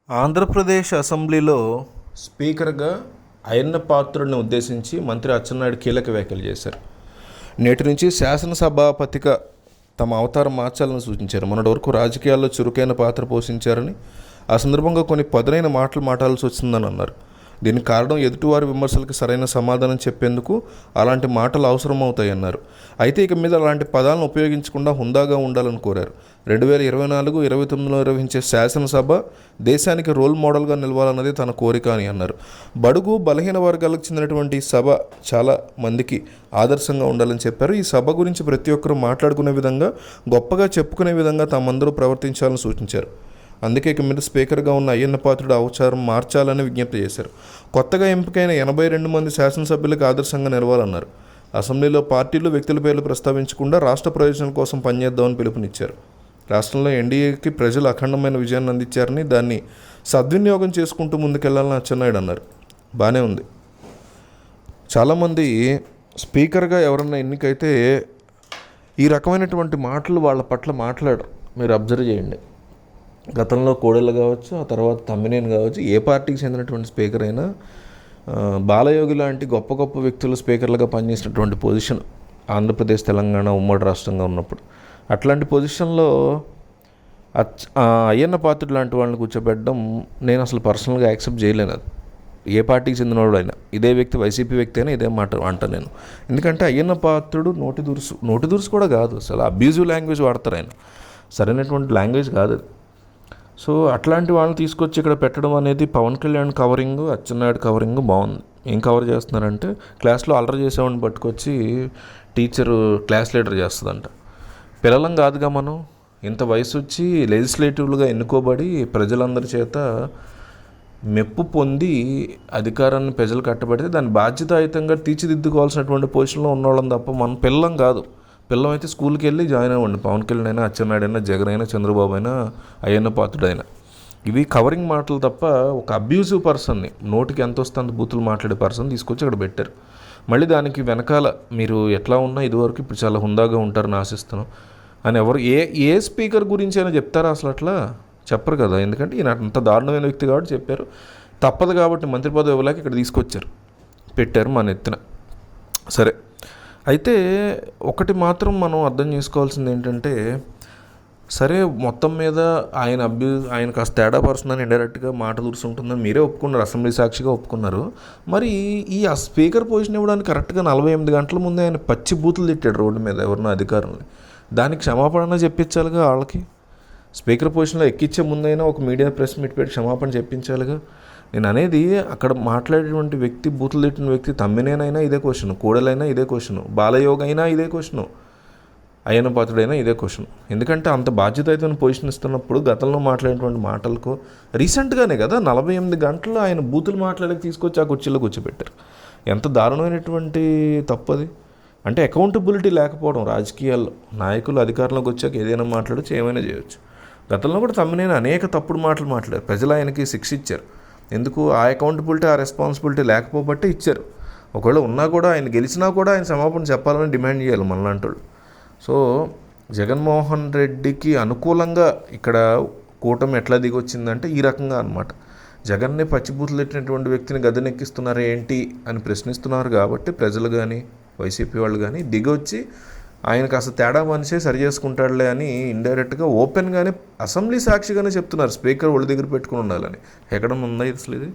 ఆంధ్రప్రదేశ్ అసెంబ్లీలో స్పీకర్గా అయ్యన్న పాత్రుడిని ఉద్దేశించి మంత్రి అచ్చెన్నాయుడు కీలక వ్యాఖ్యలు చేశారు. నేటి నుంచి శాసనసభాపతిగా తమ అవతారం మార్చాలని సూచించారు. మొన్నటి వరకు రాజకీయాల్లో చురుకైన పాత్ర పోషించారని, ఆ సందర్భంగా కొన్ని పదునైన మాటలు మాట్లాడాల్సి వచ్చిందని అన్నారు. దీనికి కారణం ఎదుటివారి విమర్శలకు సరైన సమాధానం చెప్పేందుకు అలాంటి మాటలు అవసరమవుతాయన్నారు. అయితే ఇక మీద అలాంటి పదాలను ఉపయోగించకుండా హుందాగా ఉండాలని కోరారు. 2024-29లో నిర్వహించే శాసనసభ దేశానికి రోల్ మోడల్గా నిలవాలన్నది తన కోరిక అని అన్నారు. బడుగు బలహీన వర్గాలకు చెందినటువంటి సభ చాలా మందికి ఆదర్శంగా ఉండాలని చెప్పారు. ఈ సభ గురించి ప్రతి ఒక్కరూ మాట్లాడుకునే విధంగా, గొప్పగా చెప్పుకునే విధంగా తామందరూ ప్రవర్తించాలని సూచించారు. అందుకే ఇక మీద స్పీకర్గా ఉన్న అయ్యన్న పాత్రుడు అవతారం మార్చాలని విజ్ఞప్తి చేశారు. కొత్తగా ఎంపికైన 82 మంది శాసనసభ్యులకు ఆదర్శంగా నిలవాలన్నారు. అసెంబ్లీలో పార్టీలు, వ్యక్తుల పేర్లు ప్రస్తావించకుండా రాష్ట్ర ప్రయోజనం కోసం పనిచేద్దామని పిలుపునిచ్చారు. రాష్ట్రంలో ఎన్డీఏకి ప్రజలు అఖండమైన విజయాన్ని అందించారని, దాన్ని సద్వినియోగం చేసుకుంటూ ముందుకెళ్లాలని అచ్చెన్నాయుడు అన్నారు. బాగానే ఉంది. చాలామంది స్పీకర్గా ఎవరన్నా ఎన్నికైతే ఈ రకమైనటువంటి మాటలు వాళ్ళ పట్ల మాట్లాడరు. మీరు అబ్జర్వ్ చేయండి. గతంలో కోడెల కావచ్చు, ఆ తర్వాత తమ్మినేని కావచ్చు, ఏ పార్టీకి చెందినటువంటి స్పీకర్ అయినా బాలయోగి లాంటి గొప్ప గొప్ప వ్యక్తులు స్పీకర్లుగా పనిచేసినటువంటి పొజిషన్ ఆంధ్రప్రదేశ్, తెలంగాణ ఉమ్మడి రాష్ట్రంగా ఉన్నప్పుడు. అట్లాంటి పొజిషన్లో అయ్యన్న పాత్రుడు లాంటి వాళ్ళని కూర్చోబెట్టడం నేను అసలు పర్సనల్గా యాక్సెప్ట్ చేయలేను. అది ఏ పార్టీకి చెందినవాడు అయినా, ఇదే వ్యక్తి వైసీపీ వ్యక్తి అయినా ఇదే మాట అంటాను నేను. ఎందుకంటే అయ్యన్న పాత్రుడు నోటి దురుసు కూడా కాదు, అసలు అబ్యూజివ్ లాంగ్వేజ్ వాడతారు ఆయన. సరైనటువంటి లాంగ్వేజ్ కాదు అది. సో అట్లాంటి వాళ్ళని తీసుకొచ్చి ఇక్కడ పెట్టడం అనేది పవన్ కళ్యాణ్ కవరింగ్, అచ్చెన్నాయుడు కవరింగ్ బాగుంది. ఏం కవర్ చేస్తున్నారంటే, క్లాస్లో అల్లరి చేసేవాడిని పట్టుకొచ్చి టీచరు క్లాస్ లీడర్ చేస్తుందంట. పిల్లలం కాదుగా మనం, ఇంత వయసు వచ్చి లెజిస్లేటివ్లుగా ఎన్నుకోబడి ప్రజలందరి చేత మెప్పు పొంది అధికారాన్ని ప్రజలు కట్టబడితే దాన్ని బాధ్యతాయుతంగా తీర్చిదిద్దుకోవాల్సినటువంటి పొజిషన్లో ఉన్నవాళ్ళం తప్ప మనం పిల్లం కాదు. పిల్లం అయితే స్కూల్కి వెళ్ళి జాయిన్ అవ్వండి. పవన్ కళ్యాణ్ అయినా, అచ్చెన్నాయుడు అయినా, జగన్ అయినా, చంద్రబాబు అయినా, అయ్యన్న పాత్రుడైనా. ఇవి కవరింగ్ మాటలు తప్ప ఒక అబ్యూజివ్ పర్సన్ని, నోటికి ఎంత వస్తే అంత బూతులు మాట్లాడే పర్సన్ తీసుకొచ్చి అక్కడ పెట్టారు. మళ్ళీ దానికి వెనకాల మీరు ఎట్లా ఉన్నా ఇదివరకు ఇప్పుడు చాలా హుందాగా ఉంటారని ఆశిస్తున్నాం అని ఎవరు ఏ స్పీకర్ గురించి అయినా చెప్తారా? అసలు అట్లా చెప్పరు కదా. ఎందుకంటే ఈయన అంత దారుణమైన వ్యక్తి కాబట్టి చెప్పారు. తప్పదు కాబట్టి మంత్రి పదవి ఇవ్వలేక ఇక్కడ తీసుకొచ్చారు, పెట్టారు మన ఎత్తున. సరే, అయితే ఒకటి మాత్రం మనం అర్థం చేసుకోవాల్సింది ఏంటంటే, సరే మొత్తం మీద ఆయన కాస్త తేడా పరుస్తుందని ఇండైరెక్ట్గా మాట దూరుస్తుంటుందని మీరే ఒప్పుకున్నారు, అసెంబ్లీ సాక్షిగా ఒప్పుకున్నారు. మరి ఈ స్పీకర్ పొజిషన్ ఇవ్వడానికి కరెక్ట్గా 48 గంటల ముందే ఆయన పచ్చి బూతులు తిట్టాడు రోడ్డు మీద ఎవరినో అధికారులని. దానికి క్షమాపణ చెప్పించాలిగా వాళ్ళకి. స్పీకర్ పొజిషన్లో ఎక్కించే ముందైనా ఒక మీడియా ప్రెస్ మీట్ పెట్టి క్షమాపణ చెప్పించాలిగా. నేను అనేది అక్కడ మాట్లాడేటువంటి వ్యక్తి, బూతులు తిట్టిన వ్యక్తి తమ్మినేనైనా ఇదే క్వశ్చన్, కోడలైనా ఇదే క్వశ్చన్, బాలయోగి అయినా ఇదే క్వశ్చను, అయ్యన్న పాత్రుడైనా ఇదే క్వశ్చన్. ఎందుకంటే అంత బాధ్యతయుతమైన పొజిషన్ ఇస్తున్నప్పుడు గతంలో మాట్లాడినటువంటి మాటలకు రీసెంట్గానే కదా 48 గంటలు ఆయన బూతులు మాట్లాడక తీసుకొచ్చి ఆ కుర్చీలో కూర్చోబెట్టారు. ఎంత దారుణమైనటువంటి తప్పు అది. అంటే అకౌంటబిలిటీ లేకపోవడం రాజకీయాల్లో. నాయకులు అధికారంలోకి వచ్చాక ఏదైనా మాట్లాడచ్చు, ఏమైనా చేయొచ్చు. గతంలో కూడా తమ్మినేని అనేక తప్పుడు మాటలు మాట్లాడారు. ప్రజలు ఆయనకి శిక్ష ఇచ్చారు. ఎందుకు? ఆ అకౌంటబిలిటీ, ఆ రెస్పాన్సిబిలిటీ లేకపోబట్టే ఇచ్చారు. ఒకవేళ ఉన్నా కూడా, ఆయన గెలిచినా కూడా ఆయన క్షమాపణ చెప్పాలని డిమాండ్ చేయాలి మనలాంటి వాళ్ళు. సో జగన్మోహన్ రెడ్డికి అనుకూలంగా ఇక్కడ కూటమి ఎట్లా దిగొచ్చిందంటే ఈ రకంగా అనమాట. జగన్ని పచ్చిబూతులు పెట్టినటువంటి వ్యక్తిని గద్దెనెక్కిస్తున్నారు ఏంటి అని ప్రశ్నిస్తున్నారు కాబట్టి ప్రజలు కానీ, వైసీపీ వాళ్ళు కానీ దిగొచ్చి ఆయన కాస్త తేడా మనిషే సరి చేసుకుంటాడులే అని ఇండైరెక్ట్గా ఓపెన్గానే అసెంబ్లీ సాక్షిగానే చెప్తున్నారు. స్పీకర్ ఒళ్ళ దగ్గర పెట్టుకుని ఉండాలని. ఎక్కడ ఉందా అసలు ఇది?